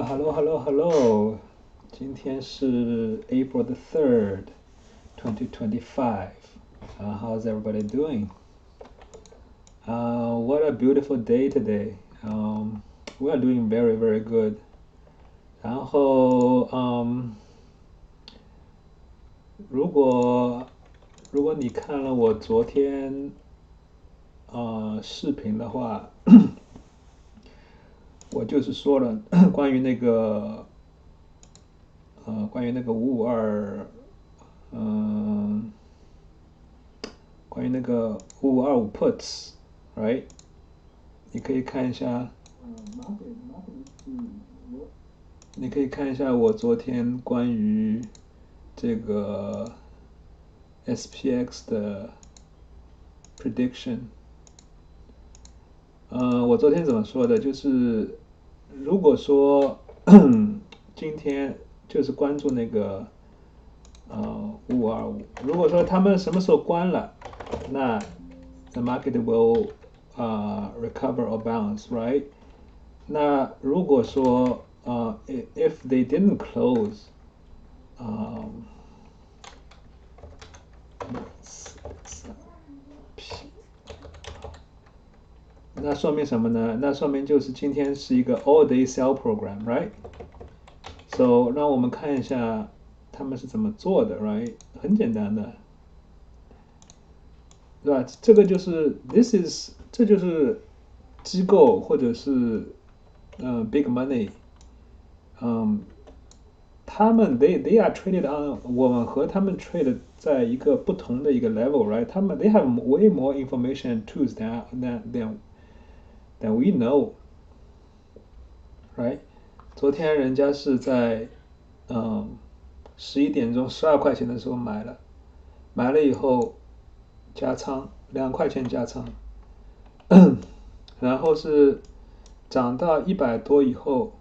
Hello. 今天是 April the 3rd, 2025. How's everybody doing? What a beautiful day today. We are doing very, very good. 然后，如果你看了我昨天视频的话，我就是说了关于那个552，关于那个5525 puts，right？ 你可以看一下，我昨天关于这个 SPX 的 prediction。我昨天怎么说的？就是如果说今天就是关注那个5525，如果说他们什么时候关了，那 the market will recover or bounce, right? 那如果说if they didn't close,那说明什么呢？那说明就是今天是一个 all day sell program, right? So 让我们看一下他们是怎么做的 ，right？ 很简单的，对吧？这个就是这就是机构或者是big money，他们 they are traded on， 我们和他们 trade 在一个不同的一个 level，right？ 他们 they have way more information and tools than we know，right？ 昨天人家是在11点钟12块钱的时候买了以后加仓2块钱加仓，然后是涨到100多以后，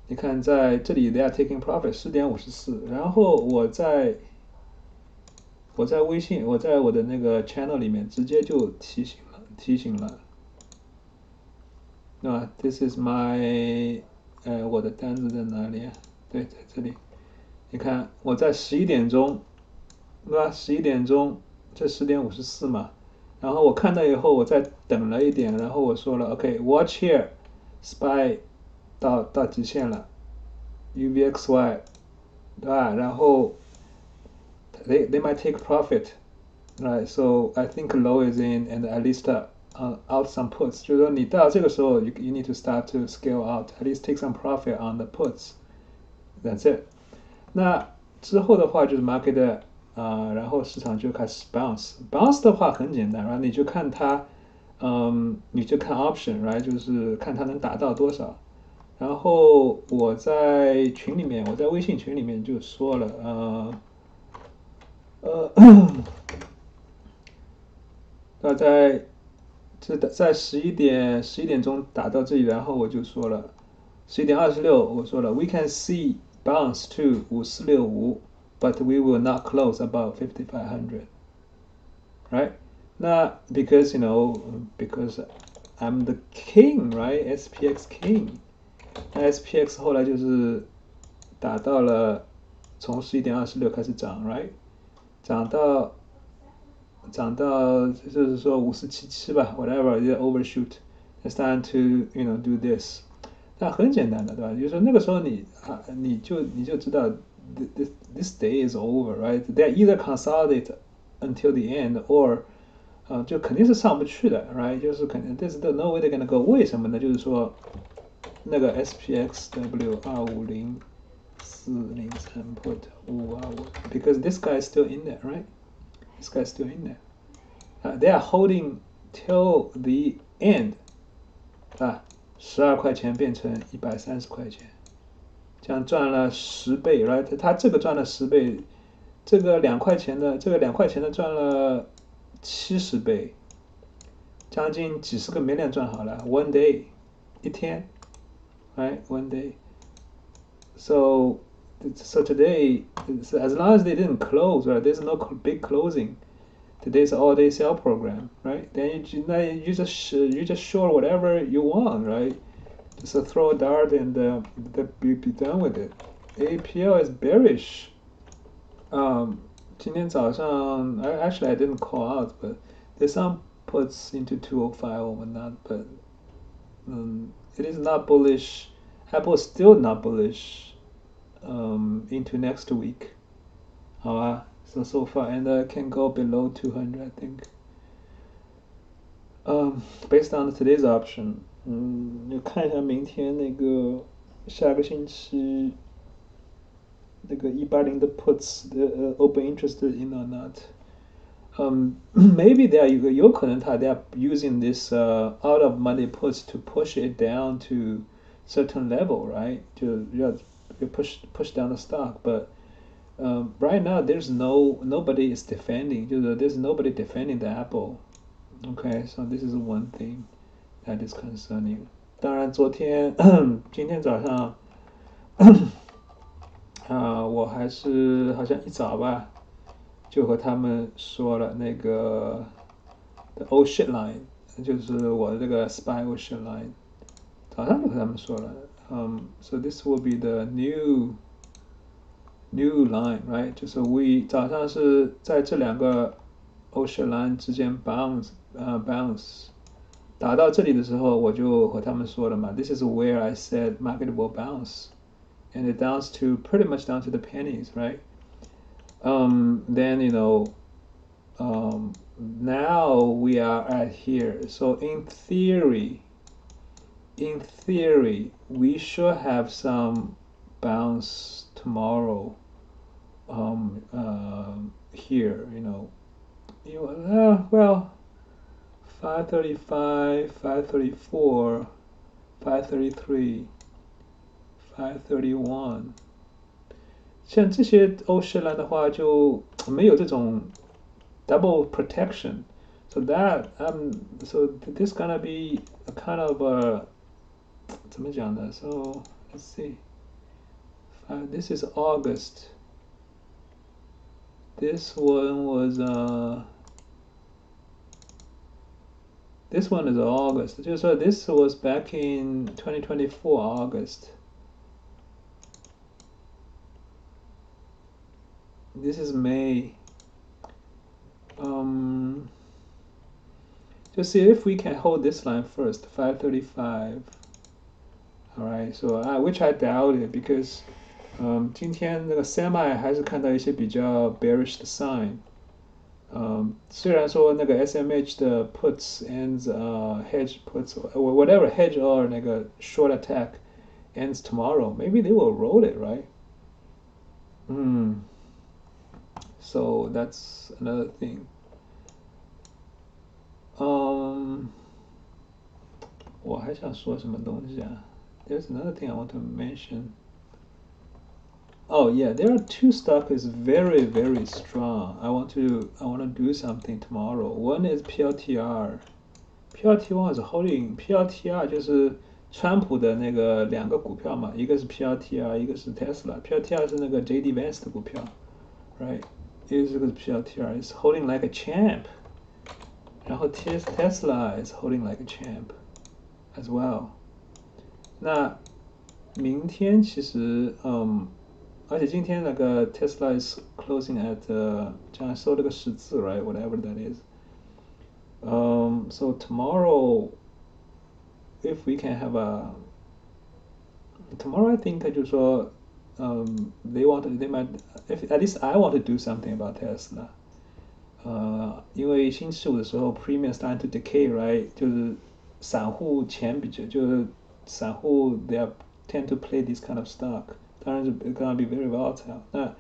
你看在这里 they are taking profit 10.54，然后我在微信，我在我的那个 channel 里面直接就提醒了，对吧 ？This is my 我的单子在哪里啊？对，在这里。你看我在11点钟，对吧？11点钟，这10.54嘛。然后我看到以后，我再等了一点，然后我说了 ，OK，watch here，SPY 到极限了 ，UVXY， 对吧？然后 they might take profit，right？ So I think low is in and at least out some puts， 就是说你到这个时候 you need to start to scale out，at least take some profit on the puts。That's it。那之后的话就是 market 然后市场就开始 bounce 的话很简单，然后你就看它，你就看 option，right？ 就是看它能达到多少。然后我在群里面，我在微信群里面就说了，在11点钟打到这里，然后我就说了11点26，我说了 we can see bounce to 5465。But we will not close about 5500, right? 那 because I'm the king, right? SPX king. 那 SPX 后来就是打到了从11.26开始涨 ，right？ 涨到就是说5477吧 ，whatever， overshoot. It's time to do this. 那很简单的，对吧？就是说那个时候你就知道。This day is over, right? They either consolidate until the end, or 就肯定是上不去的 ，right？ 就是肯定 there's no way they're gonna go。为什么呢？就是说那个 SPXW 250403 put 5525 ，because this guy is still in there, right? This guy is still in there. They are holding till the end. 12块钱变成130块钱。这样赚了10倍 ，right？ 他这个赚了10倍，这个2块钱的赚了70倍，将近几十个 million 赚好了 ，one day， 一天 ，right？ one day。So today, as long as they didn't close, right? There's no big closing. Today's all-day sell program, right? Then you just short whatever you want, right? So throw a dart and be done with it. APL is bearish. 今天早上 actually I didn't call out, but there's some puts into 205 overnight, but it is not bullish. Apple is still not bullish into next week. 好吧 so far and can go below 200 I think. Based on today's option, 你看一下明天那个下个星期那个180的 puts open interested in or not. Maybe they are 有可能they are using this out of money puts to push it down to certain level, right? 就要 push down the stock, but right now there's nobody is defending. 就是 there's nobody defending the Apple. Okay, so this is one thing that is concerning. 当然今天早上我还是好像一早吧，就和他们说了那个 the old shit line， 就是我的这个 spy old shit line， 早上就和他们说了。So this will be the new line, right？ 就是早上是在这两个 old shit line 之间 bounce， 打到这里的时候，我就和他们说了嘛 ，This is where I said market will bounce, and it bounce to pretty much down to the pennies, right? Then now we are at here. So in theory, we should have some bounce tomorrow. Here, well, 535, 534, 533, 531. 像这些欧式蓝的话，就没有这种 double protection. So so this gonna be a kind of a 怎么讲呢 ？So let's see. This is August. This one was this one is August. 就是说 this was back in 2024 August. This is May. Just see if we can hold this line first, 535. All right, so which I doubt it because 今天那个 semi 还是看到一些比较 bearish 的 sign。虽然说那个 SMH 的 puts ends hedge puts or whatever hedge or 那个 short attack ends tomorrow, maybe they will roll it, right? So that's another thing. 我还想说什么东西啊 There's another thing I want to mention. Oh yeah, there are two stocks is very very strong. I want to do something tomorrow. One is PLTR. PLTR is holding. PLTR 就是川普的那个两个股票嘛，一个是 PLTR， 一个是 Tesla。PLTR 是那个 JD Vance 的股票 ，right？ 一个是 PLTR is holding like a champ， 然后 Tesla is holding like a champ as well。那明天其实而且今天那个 Tesla is closing at 这样收了个十字 right whatever that is. So tomorrow if we can have tomorrow I think 就是说they might if at least I want to do something about Tesla. 因为星期五的时候 premium starting to decay right 就是散户钱就是散户 they are tend to play this kind of stock. 当然是 gonna be very volatile. 那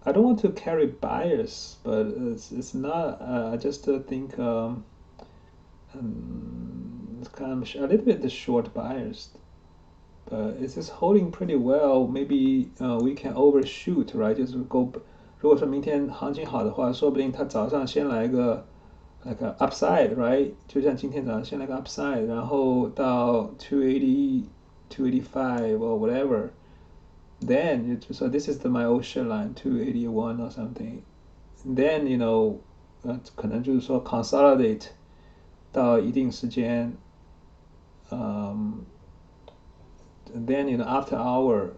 I don't want to carry bias, but it's not. I just think it's kind of a little bit the short bias, but it's just holding pretty well. Maybe we can overshoot, right? 就是如果说明天行情好的话，说不定它早上先来个upside, right? 就像今天早上先来个 upside， 然后到280, 285 or whatever. Then so this is my old share line 281 or something. Then 可能就是说 consolidate 到一定时间then after hour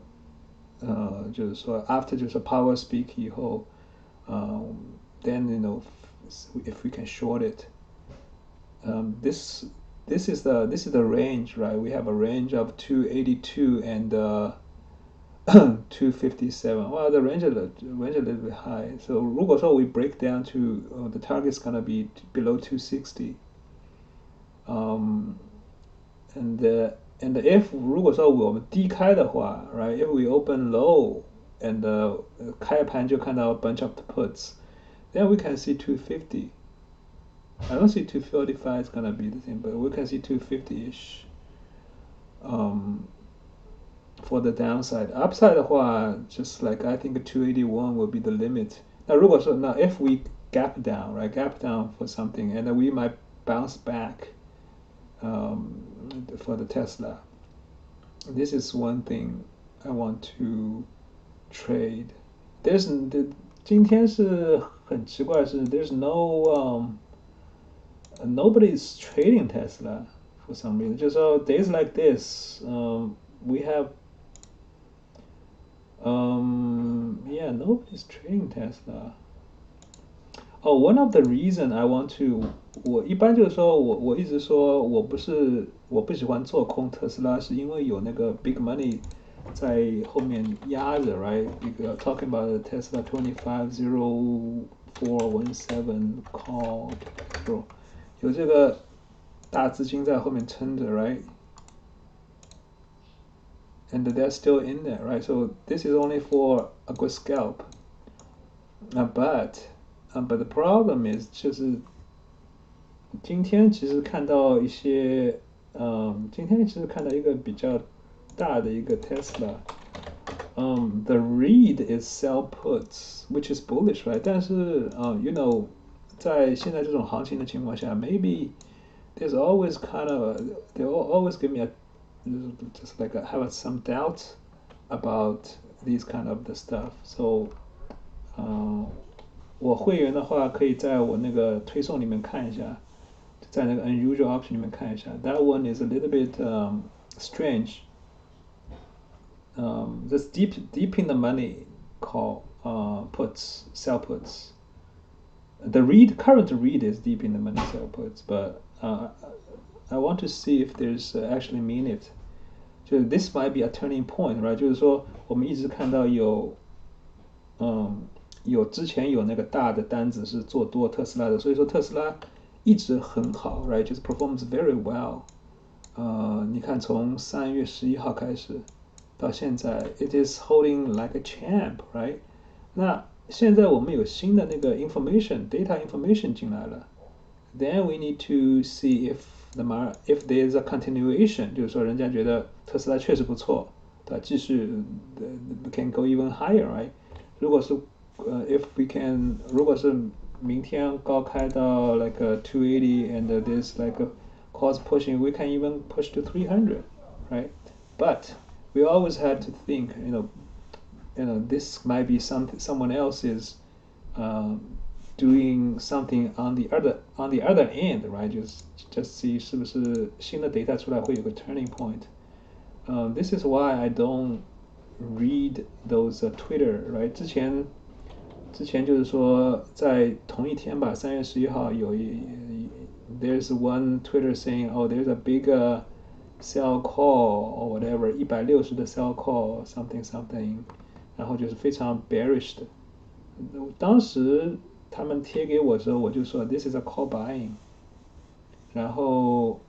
就是说 after 就是 power speak 以后then if we can short it this is the range, right? We have a range of 282 and 257. Well, the range a little bit high. So 如果说 we break down to the target is gonna be below 260. And if 如果说我们低开的话 right? If we open low and 开盘就看到 a bunch of puts, then we can see 250. I don't see 245 is gonna be the thing, but we can see 250-ish for the downside. Upside 的话 just like I think 281 will be the limit. 那如果说if we gap down, right? Gap down for something, and then we might bounce back for the Tesla. This is one thing I want to trade. 今天是很奇怪是 there's no nobody's trading Tesla for some reason. Just days like this, we have yeah, nobody's trading Tesla. Oh, one of the reason I want to 我一般就是说我一直说我不喜欢做空特斯拉，是因为有那个 big money 在后面压着 ，right? Talking about the Tesla 250417 call, bro. 有这个大资金在后面撑着 ，right? And they're still in there, right? So this is only for a good scalp. But the problem is 就是今天其实看到一些，今天其实看到一个比较大的一个 Tesla。The read is sell puts, which is bullish, right? 但是在现在这种行情的情况下 maybe there's always kind of they always give me a just like have some doubt about these kind of the stuff. So 我会员的话可以在我那个推送里面看一下，在那个 unusual option 里面看一下。That one is a little bit strange. This deep in the money call puts, sell puts. The current read is deep in the money sell puts, but I want to see if there's actually mean it. 就 this might be a turning point, right? 就是说我们一直看到之前有那个大的单子是做多特斯拉的，所以说特斯拉一直很好 ，right？ 就是 performs very well。你看从3月11号开始到现在 ，it is holding like a champ，right？ 那现在我们有新的那个 data information 进来了 ，then we need to see if there is a continuation， 就是说人家觉得特斯拉确实不错，对吧？继续 can go even higher，right？ 如果是if we can， 如果是明天高开到 like a 280 and there's like a cost pushing, we can even push to 300, right? But we always had to think, this might be someone else is doing something on the other end, right? Just see 是不是新的 data 出来会有个 turning point. This is why I don't read those Twitter, right? 之前就是说在同一天吧，3月11号there's one Twitter saying, oh, there's a big sell call or whatever, 160的 sell call something， 然后就是非常 bearish 的。当时他们贴给我的时候，我就说 this is a call buying， 然后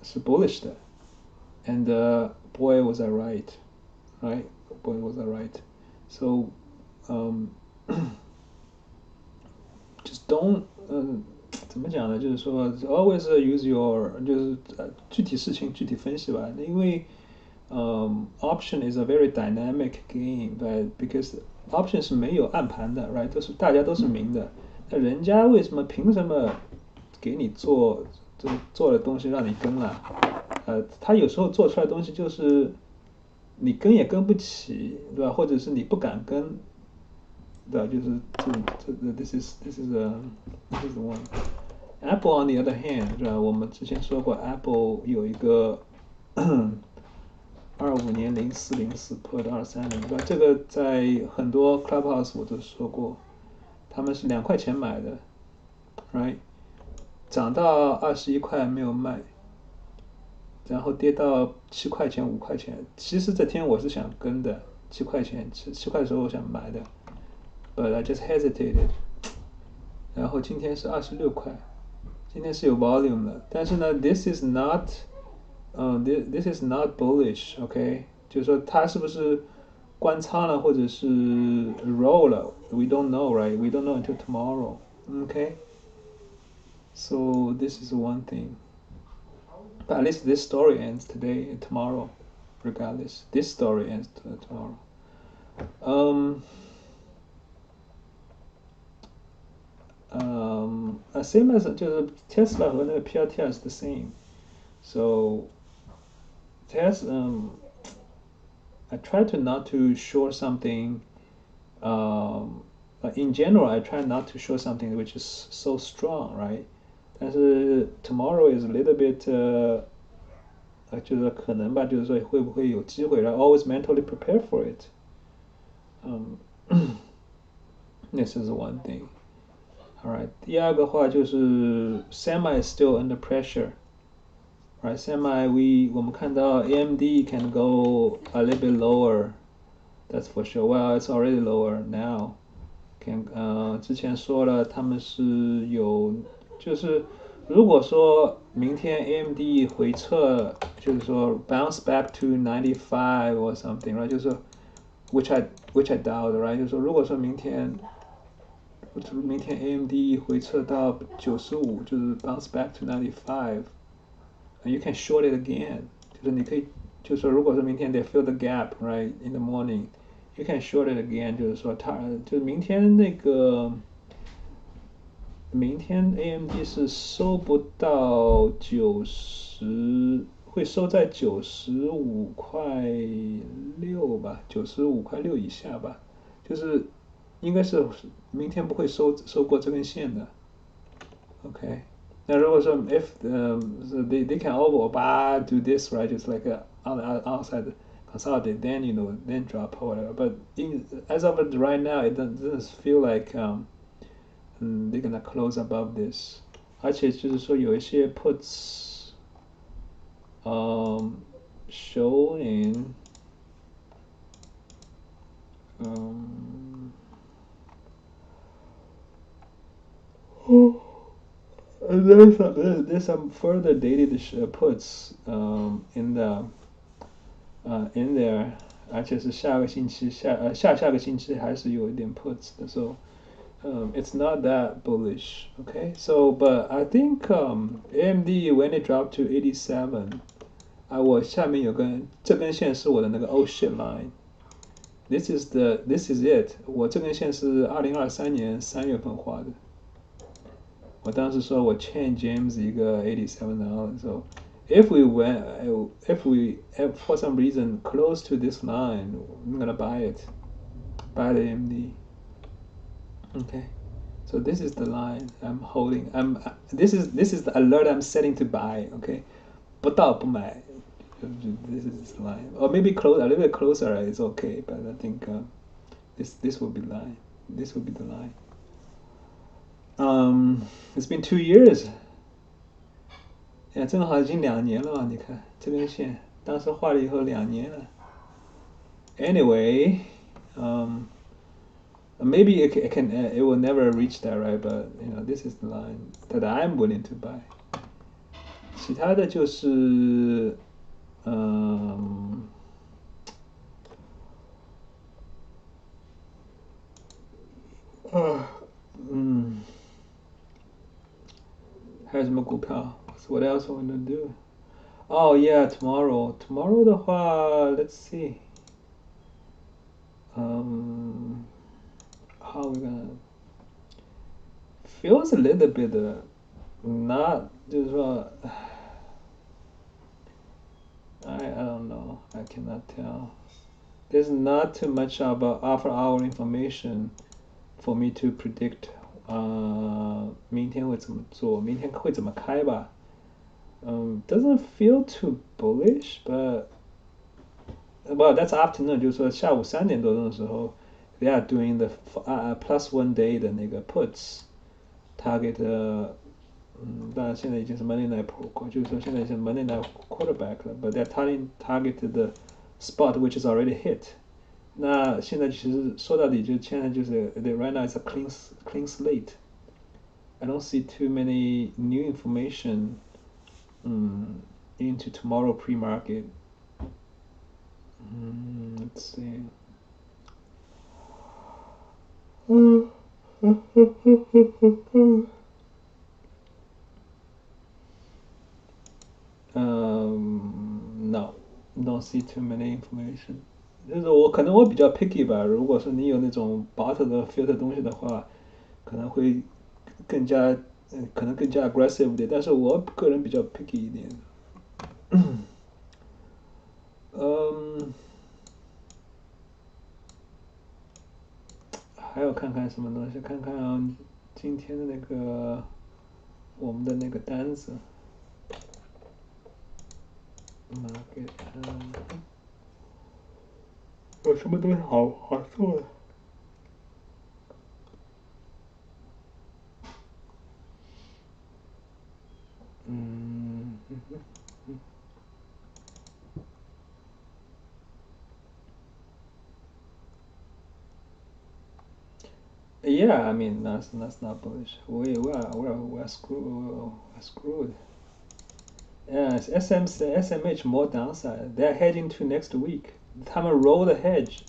是 bullish 的 ，and boy was I right, right? Boy was I right. So just don't 怎么讲呢？就是说 always use your 就是具体事情具体分析吧，因为option is a very dynamic game, right? Because option 是没有暗盘的 ，right？ 大家都是明的，那人家为什么凭什么给你做的东西让你跟了？他有时候做出来的东西就是你跟也跟不起，对吧？或者是你不敢跟。的，就是this is the one. Apple on the other hand 是吧？我们之前说过 Apple 有一个25年0404 put 230，对吧？这个在很多 Clubhouse 我都说过，他们是2块钱买的 ，right？ 涨到21块没有卖，然后跌到7块钱、5块钱。其实这天我是想跟的，7块钱，7块的时候我想买的，but I just hesitated。然后今天是26块，今天是有 volume 的，但是呢 ，this is not，this is not bullish，OK，就是说它是不是关仓了或者是 roll 了？We don't know, right? We don't know until tomorrow. Okay. So this is one thing. But at least this story ends today and tomorrow. Regardless, this story ends tomorrow. Same as 就是 Tesla 和那个 PLT is the same. So I try to not to short something. In general, I try not to show something which is so strong, right? 但是 tomorrow is a little bit，就是可能吧，就是说会不会有机会，然后 always mentally prepare for it. This is one thing. Alright， 第二个话就是 semi is still under pressure. Right, semi 我们看到 AMD can go a little bit lower. That's for sure. Well, it's already lower now. 之前说了他们是有，就是如果说明天 AMD 回撤，就是说 bounce back to 95 or something, right? 就是说 which I doubt, right? 就是说如果说明天 AMD 回撤到95，就是 bounce back to 95, and you can short it again. 就是你可以，就是说如果说明天 they fill the gap, right, in the morning, you can short it again. 就是说就是明天AMD 是收不到90，会收在95.6块吧，95.6块以下吧，就是应该是明天不会收过这根线的。OK， 那如果说 if they can overbuy do this, right, just like on the outside consolidate, then then drop or whatever. But as of right now, it doesn't feel like they're gonna close above this. 而且就是说有一些 puts showing there's some further dated puts in there， 而且是下个星期下个星期还是有一点 puts 的， so it's not that bullish. Okay, so but I think AMD when it dropped to 87， 我下面有这根线是我的那个 oh shit line. This is it. 我这根线是2023年3月份画的。我当时说我欠 James 一个$87 ，so if we for some reason close to this line, I'm gonna buy the AMD. Okay, so this is the line I'm holding. This is the alert I'm setting to buy. Okay, 不到不买。This is the line, or maybe a little bit closer. It's okay, but I think this will be line. This will be the line. It's been 2 years. 正好已经2年了嘛，你看这根线，当时画了以后2年了。Anyway, maybe it will never reach that, right? But this is the line that I'm willing to buy. 其他的就是还有什么股票 ？What else I want to do? Oh yeah, tomorrow. Tomorrow 的话 let's see. How we gonna? Feels a little bit not 就是说 I don't know. I cannot tell. There's not too much about after hour information. for me to predict 明天会怎么做，明天会怎么开吧。Doesn't feel too bullish, but well, that's afternoon，就是说下午3点多钟的时候 they are doing the plus 1 day 的那个 puts target，当然现在已经是 Monday Night Pro， 就是说现在是 Monday Night Quarterback 了 ，but they're target the spot which is already hit。那现在其实说到底就现在就是 right now is a clean slate。I don't see too many new information into tomorrow pre-market. Let's see. No, don't see too many information. 就是我比较 picky 吧。如果说你有那种 bot 的 filter 东西的话，可能会更加可能更加 aggressive 一点。但是我个人比较 picky 一点。还有看看什么东西？看看今天的那个我们的那个单子。market 有什么东西好做的？Yeah, I mean that's not bullish. We're screwed. Yes, SMH more downside. They're heading to next week. 他们 roll the hedge，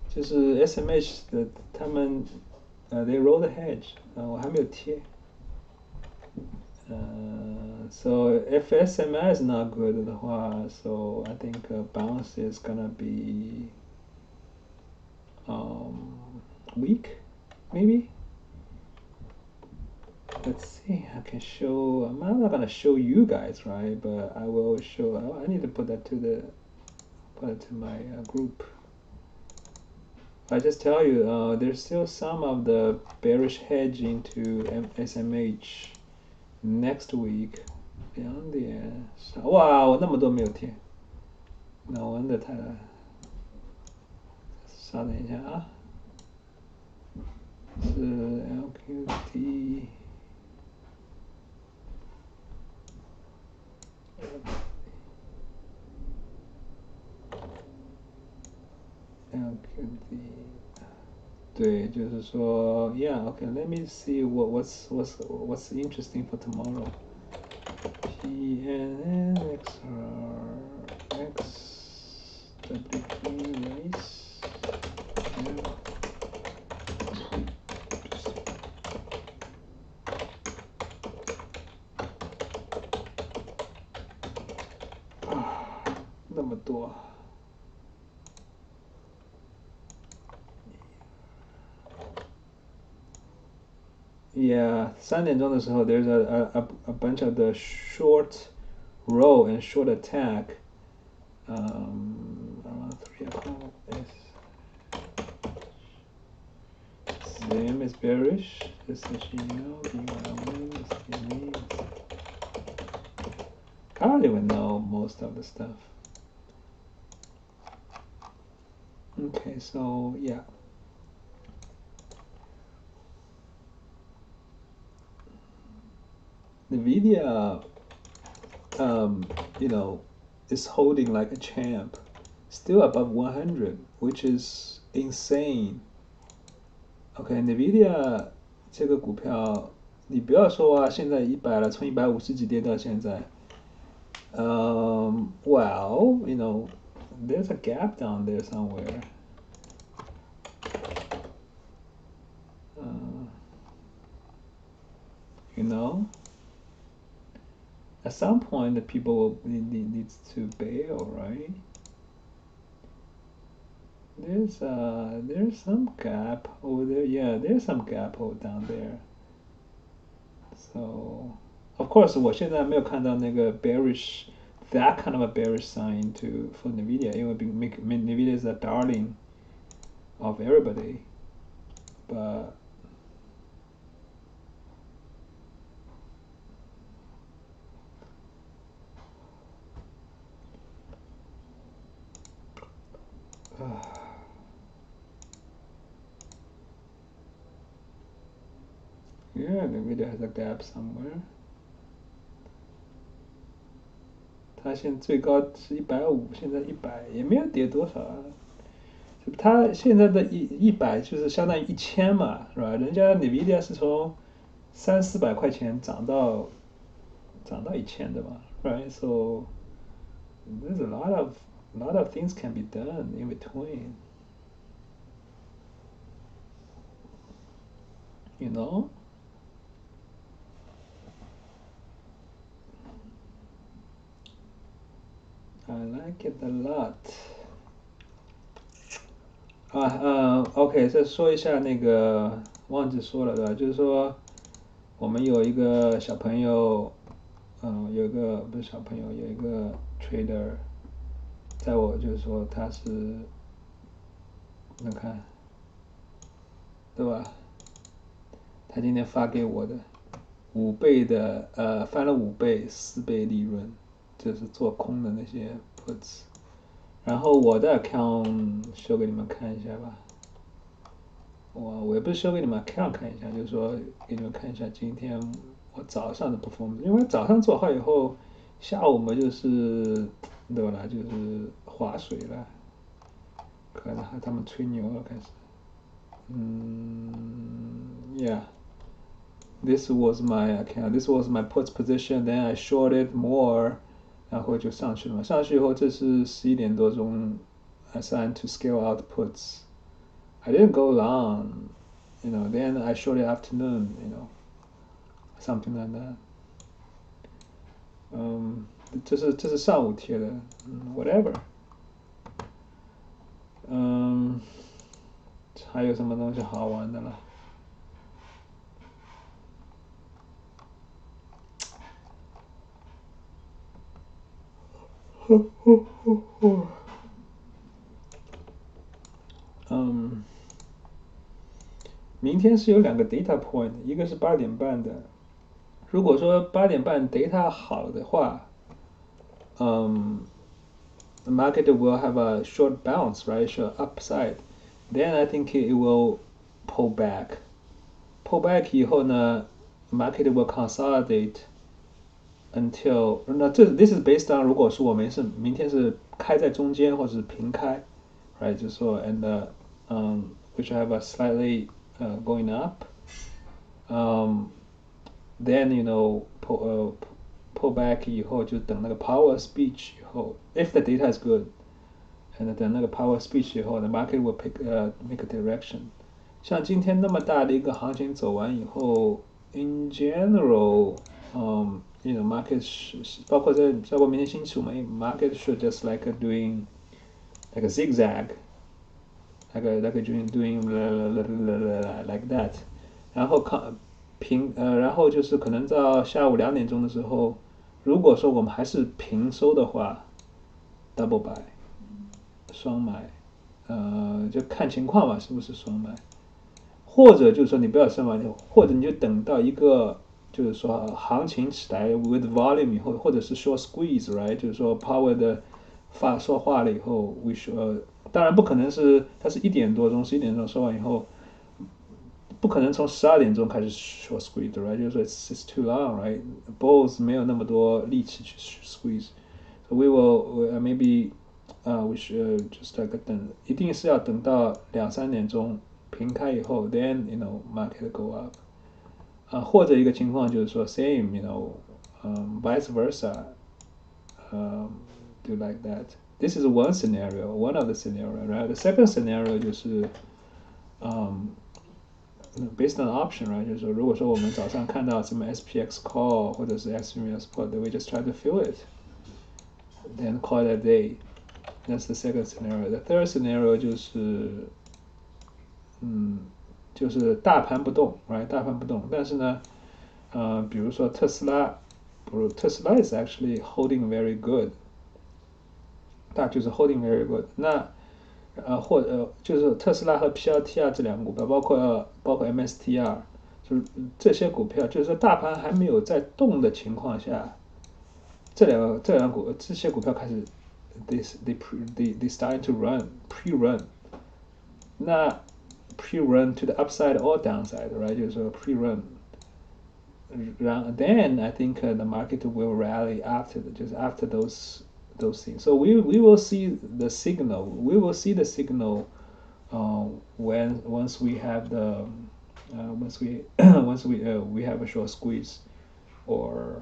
就是 SMH 的他们they roll the hedge。我还没有贴。So if SMI is not good 的话 so I think bounce is gonna be weak, maybe. Let's see. I can show. I'm not gonna show you guys, right? But I will show. I need to put that to my group. I just tell you, there's still some of the bearish hedge into SMH next week. 2点，哇，我那么多没有贴，no wonder 它。稍等一下啊，是 LQD。LQD， 对，就是说 ，Yeah, okay. Let me see what's interesting for tomorrow. PNNXRXWP race. Yeah. 那么多。Yeah, 3点钟的时候 there's a bunch of the short roll and short attack. Around 3 o'clock. Same is bearish. SHEL, BYLN, I don't even know most of the stuff. Okay, so yeah. NVIDIA, is holding like a champ, still above 100, which is insane. Okay, NVIDIA 这个股票，你不要说啊，现在100了，从150几跌到现在。Well, there's a gap down there somewhere. At some point the people will needs to bail, right? There's some gap over there. Yeah, there's some gap down there. So, of course, 我现在没有看到那个 bearish, that kind of a bearish sign for NVIDIA. 因为 NVIDIA is a darling of everybody. But Yeah, the video has a gap somewhere. 它现在最高是150，现在100也没有跌多少啊。它现在的100就是相当于1000嘛，是吧？人家 NVIDIA 是从300-400块钱涨到1000的嘛，right? So there's a lot of things can be done in between, you know? I like it a lot. OK，再说一下那个忘记说了对吧？就是说我们有一个小朋友，有一个不是小朋友，有一个 trader，在我就是说他是，能看，对吧？他今天发给我的5倍的翻了5倍4倍利润，就是做空的那些 puts。然后我的 account 秀给你们看一下吧。我也不是秀给你们 account 看一下，就是说给你们看一下今天我早上的 performance，因为早上做好以后，下午嘛就是对吧？就是划水了，可能他们吹牛了开始。Yeah. This was my account. This was my puts position. Then I shorted more， 然后就上去了嘛。上去以后，这是11点多钟 ，assigned to scale out puts. I didn't go long, you know. Then I shorted afternoon, you know, something like that. 这是上午贴的，whatever。还有什么东西好玩的了？明天是有2个 data point， 一个是8点半的。如果说8点半 data 好的话，the market will have a short bounce, right? Short upside. Then I think it will pull back. Pull back 以后呢，market will consolidate until this is based on 如果说我们是明天是开在中间或者是平开 ，right？就是说 and which have a slightly going up. Then you know pull back 以后就等那个 power speech 以后 ，if the data is good， and 等那个 power speech 以后，the market will make a direction。像今天那么大的一个行情走完以后 ，in general，you know market 包括明天星期五嘛，market should just like doing like a zigzag， like doing like that， 然后然后就是可能到下午2点钟的时候，如果说我们还是平收的话 ，double buy， 双买，就看情况吧，是不是双买，或者就是说你不要双买，或者你就等到一个就是说行情起来 with volume 以后，或者是说 squeeze，right， 就是说 power 的说话了以后 ，we should，当然不可能是它是11点钟说完以后。不可能从12点钟开始说 squeeze，right？ 就是说 it's too long，right？Bulls 没有那么多力气去 squeeze，so we will maybe we should just like 等，一定是要等到2-3点钟平开以后 ，then you know market go up， 或者一个情况就是说 same you know，vice versa，do like that. This is one scenario, one of the scenario, right? The second scenario 就是based on option, right？ 就是说，如果说我们早上看到什么 SPX call 或者是 SPX put，we just try to fill it, then call it a day. That's the second scenario. The third scenario 就是大盘不动 ，right？ 大盘不动，但是呢，比如说特斯拉is actually holding very good， 就是 holding very good。那或者就是特斯拉和 PLTR 这2个股票，包括 MSTR， 就是这些股票，就是说大盘还没有在动的情况下，这些股票开始 they starting to run pre-run， 那 pre-run to the upside or downside，right？ 就是说 pre-run， then I think the market will rally after just after those things. So we will see the signal. We will see the signal when once we have the once we we have a short squeeze or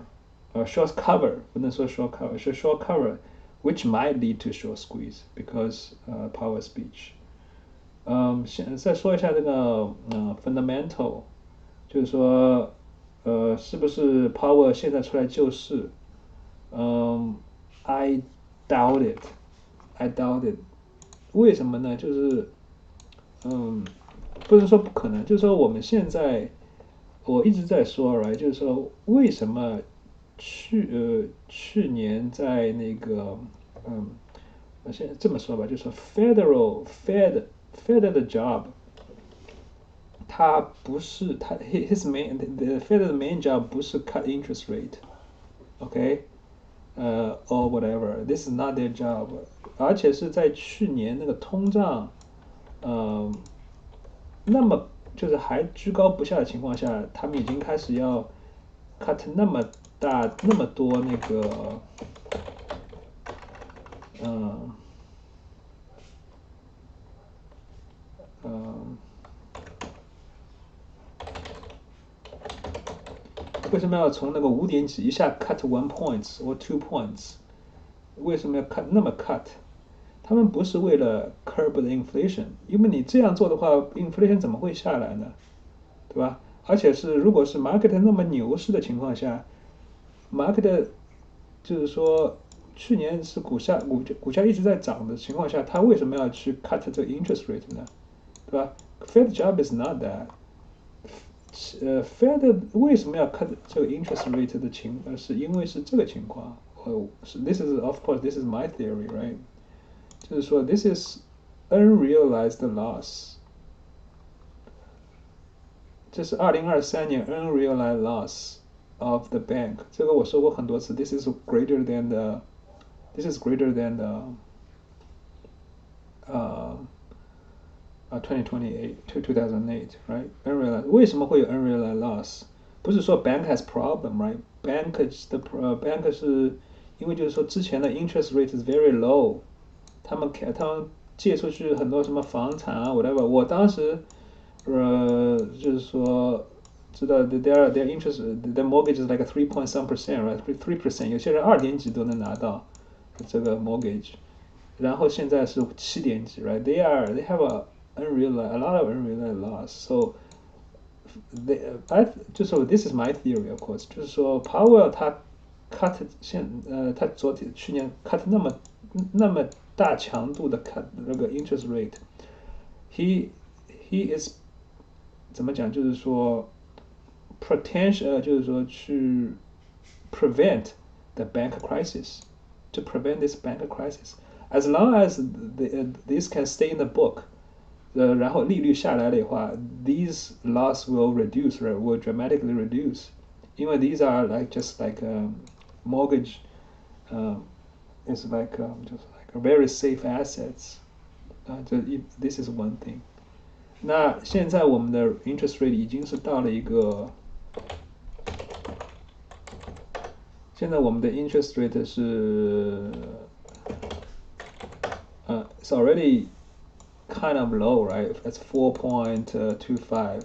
a short cover. 不能说 short cover， 是 short cover, which might lead to short squeeze because power speech. 再说一下这个fundamental， 就是说是不是 Power 现在出来救市？I doubt it. I doubt it. 为什么呢？就是不是说不可能，就是说我们现在我一直在说，right， 就是说为什么去年在那个我现在这么说吧，就是说 Fed 的 job。他不是他 his main the Fed 的 main job 不是 cut interest rate，OK，or whatever. This is not their job. 而且是在去年那个通胀，那么就是还居高不下的情况下，他们已经开始要 cut 那么多那个，为什么要从那个5点几一下 cut 1 points or 2 points？ 为什么要 cut 那么 cut？ 他们不是为了 curb the inflation， 因为你这样做的话 ，inflation 怎么会下来呢？对吧？而且是如果是 market 那么牛市的情况下 ，market 就是说去年是股价一直在涨的情况下，它为什么要去 cut 这个 interest rate 呢？对吧 ？Fed job is not that。Fed 为什么要 cut 这个 interest rate 的是因为是这个情况。This is of course this is my theory, right？ 就是说 this is unrealized loss， 这是2023年 unrealized loss of the bank。这个我说过很多次 ，this is greater than the 2028 to 2008, right? Unrealized 为什么会有 unrealized loss？ 不是说 bank has problem, right? Bank 是因为就是说之前的 interest rate is very low， 他们借出去很多什么房产啊 whatever。我当时就是说知道 their interest their mortgage is like a 3.some percent, right? 3%， 有些人2点几都能拿到这个 mortgage， 然后现在是7点几 right? They have a lot of unrealized loss. So just so this is my theory, of course， 就是说 Powell 他 cut 他去年 cut 那么大强度的 cut 那个 interest rate，he is 怎么讲？就是说 就是说去 prevent the bank crisis， to prevent this bank crisis. As long as this can stay in the book， 然后利率下来的话 ，these loss will reduce, right? Will dramatically reduce， 因为 these are just like mortgage， is like just like a very safe assets。this is one thing。那现在我们的 interest rate 已经是到了一个，现在我们的 interest rate 是it's already kind of low, right? It's 4.25。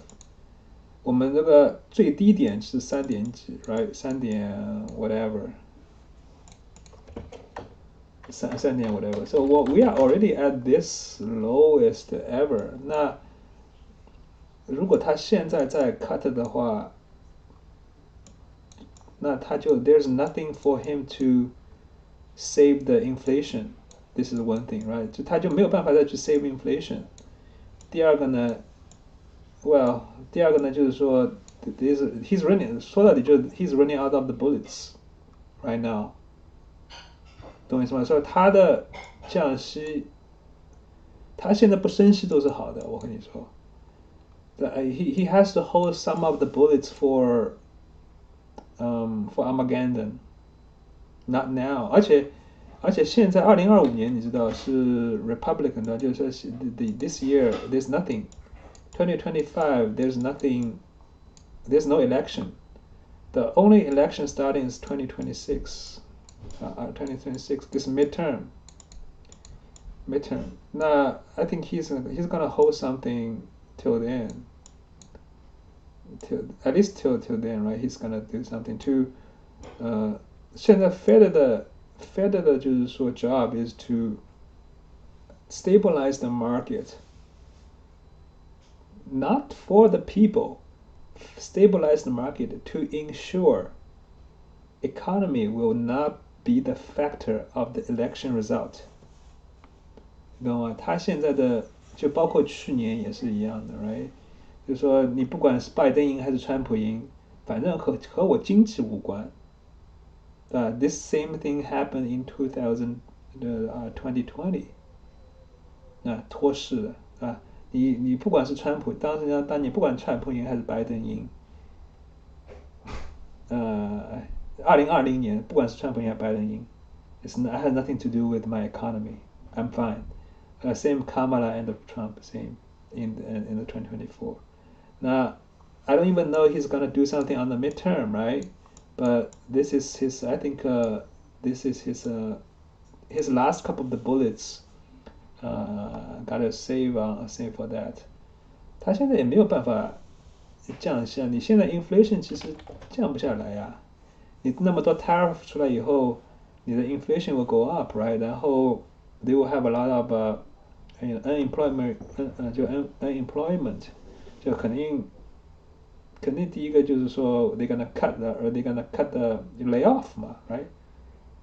我们这个最低点是3点几 ，right? 3点 whatever， 3点 whatever。So we are already at this lowest ever。那如果他现在再 cut 的话，那他就 there's nothing for him to save the inflation。This is one thing, right？ 就他就没有办法再去 save inflation。第二个呢就是说 he's running， 说到底就是 he's running out of the bullets right now， 懂我意思吗？所以他的降息，他现在不升息都是好的，我跟你说。He has to hold some of the bullets for Armageddon, not now。而而且现在2025年你知道是 Republican 的，就是说是 this year there's nothing, 2025 there's nothing, there's no election. The only election starting is 2026, 2026 this midterm. Now I think he's gonna hold something till the end. Till at least till then, right? He's gonna do something to. 现在 Fed 的就是说 job is to stabilize the market, not for the people. Stabilize the market to ensure economy will not be the factor of the election result. 你懂吗？他现在的就包括去年也是一样的 ，right？就是说你不管是拜登赢还是川普赢，反正和我经济无关。This same thing happened in 2020，托市的啊，你不管是川普，当你不管川普赢还是拜登赢，2020年不管是川普赢还是拜登赢，it has nothing to do with my economy. I'm fine. Same Kamala and Trump, same in the 2024. Now, I don't even know he's gonna do something on the midterm, right? But this is his. I think this is his last couple of the bullets. Gotta save for that. 他现在也没有办法降下，你现在 inflation 其实降不下来呀。你那么多 tariff 出来以后，你的 inflation will go up, right? 然后 they will have a lot of unemployment, 就 unemployment，就肯定第一个就是说 they're gonna cut the lay off 嘛 ，right?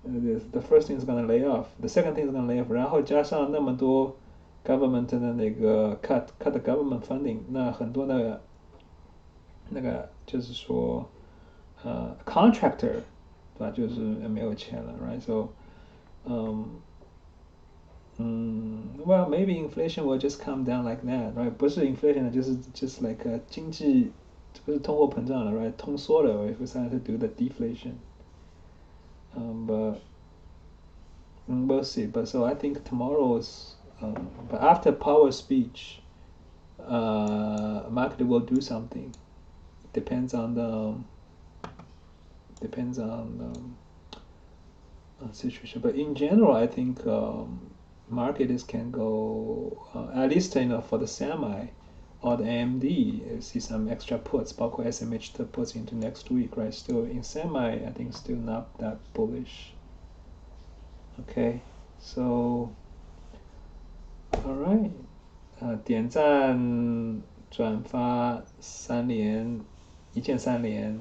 The first thing is gonna lay off, the second thing is gonna lay off， 然后加上那么多 government 的那个 cut the government funding， 那很多那个就是说contractor， 对吧？就是没有钱了 ，right? So well maybe inflation will just come down like that, right? 不是 inflation 就是 just like 经济。不是通货膨胀了 ，right？ 通缩了 ，if we start to do the deflation. But we'll see. But so I think tomorrow's, but after Powell's speech, market will do something. Depends on the situation. But in general, I think markets can go at least for the semi. Or the AMD see some extra puts, 包括 SMH 的 puts into next week, right? Still in semi, I think still not that bullish. Okay, so all right，点赞、转发3连，1键3连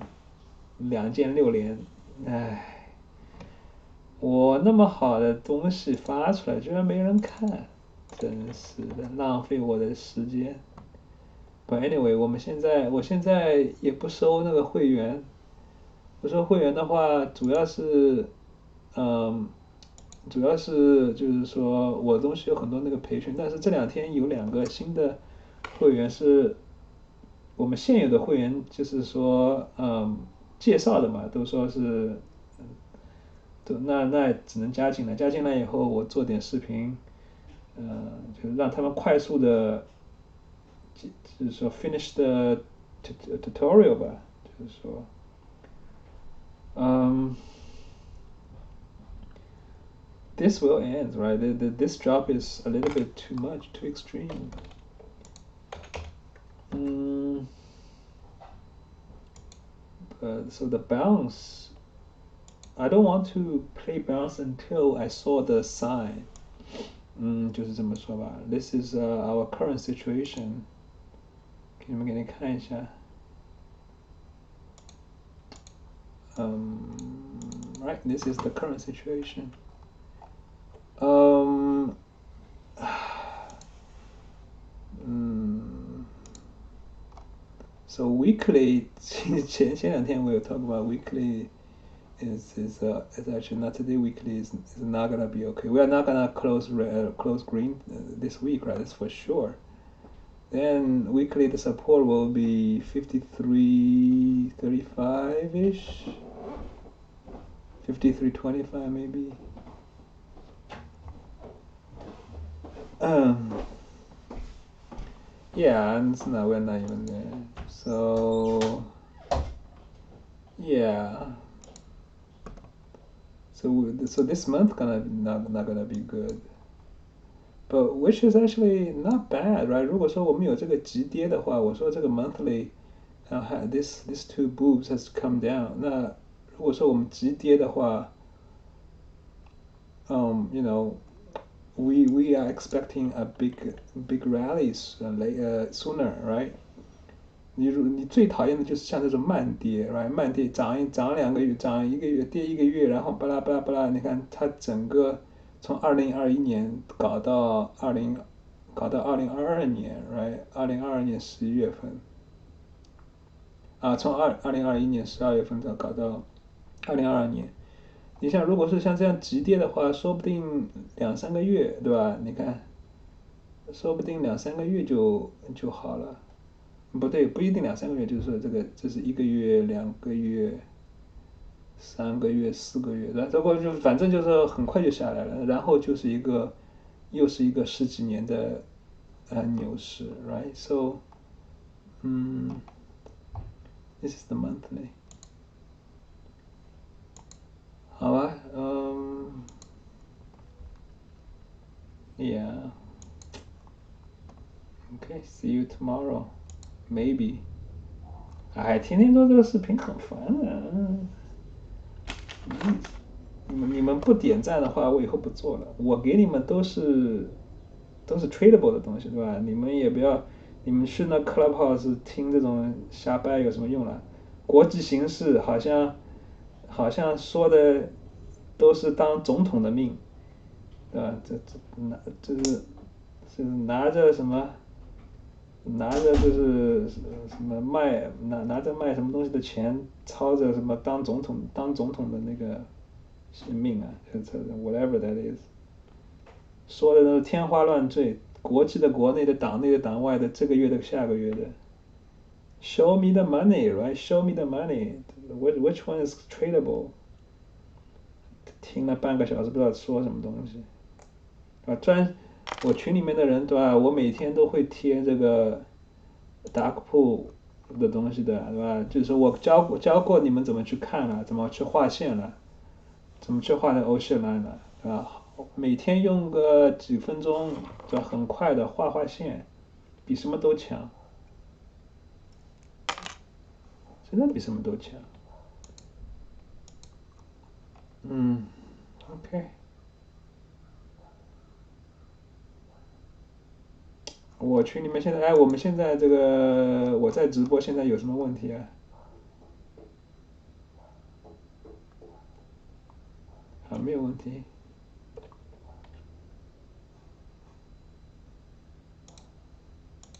，2键6连，唉，我那么好的东西发出来，居然没人看，真是的，浪费我的时间。But anyway，我现在也不收那个会员，不收会员的话，主要是就是说我东西有很多那个培训，但是这2天有2个新的会员是我们现有的会员，就是说介绍的嘛，都说是，那只能加进来，加进来以后我做点视频，就是让他们快速的。就是说 finish the tutorial 吧，就是说，this will end, right? This job is a little bit too much, too extreme. So the bounce, I don't want to play bounce until I saw the sign. 就是这么说吧。This is our current situation. 你们给你看一下。Right, this is the current situation. So weekly, 前2天 we'll talk about weekly is actually not today. Weekly is not gonna be okay. We are not gonna close green this week, right? That's for sure. Then weekly the support will be 53.35 ish, 53.25 maybe. Yeah, and no, we're not even there. So, yeah. So this month gonna not gonna be good. But which is actually not bad, right? 如果说我们有这个急跌的话，我说这个 monthly，this two boobs has come down。那如果说我们急跌的话you know, we are expecting a big rallies sooner, right？你最讨厌的就是像这种慢跌，right？慢跌涨2个月，涨1个月，跌1个月，然后巴拉巴拉巴拉，你看它整个从2021年搞到2022年，right？2022年11月份啊，从2021年12月份搞到2022年。你像如果是像这样急跌的话，说不定2、3个月，对吧？你看，说不定2、3个月就好了。不对，不一定2、3个月，就是说这是1个月、2个月、3个月、4个月，然后这个就反正就是很快就下来了，然后又是一个十几年的牛市，right？So，this is the monthly，好吧，yeah，OK，see you tomorrow，maybe。哎，天天做这个视频很烦的，你们不点赞的话，我以后不做了。我给你们都是 tradable 的东西，对吧？你们也不要，你们去那 Clubhouse 听这种瞎掰有什么用啦？国际形势好像说的都是当总统的命，对吧？这是拿着什么？拿着就是什么拿着卖什么东西的钱，操着什么当总统的那个命啊，这 whatever that is，说的都是天花乱坠，国际的、国内的、党内的、党外的，这个月的、下个月的。Show me the money, right? Show me the money. Which one is tradable? 听了半个小时，不知道说什么东西。我群里面的人对吧？我每天都会贴这个 dark pool 的东西的，对吧？就是说我教过你们怎么去看了，怎么去画线了，怎么去画那 ocean line 了，对吧？每天用个几分钟，就很快的画线，比什么都强，真的比什么都强。OK，我群里面现在，我们现在这个我在直播，现在有什么问题啊？好，没有问题。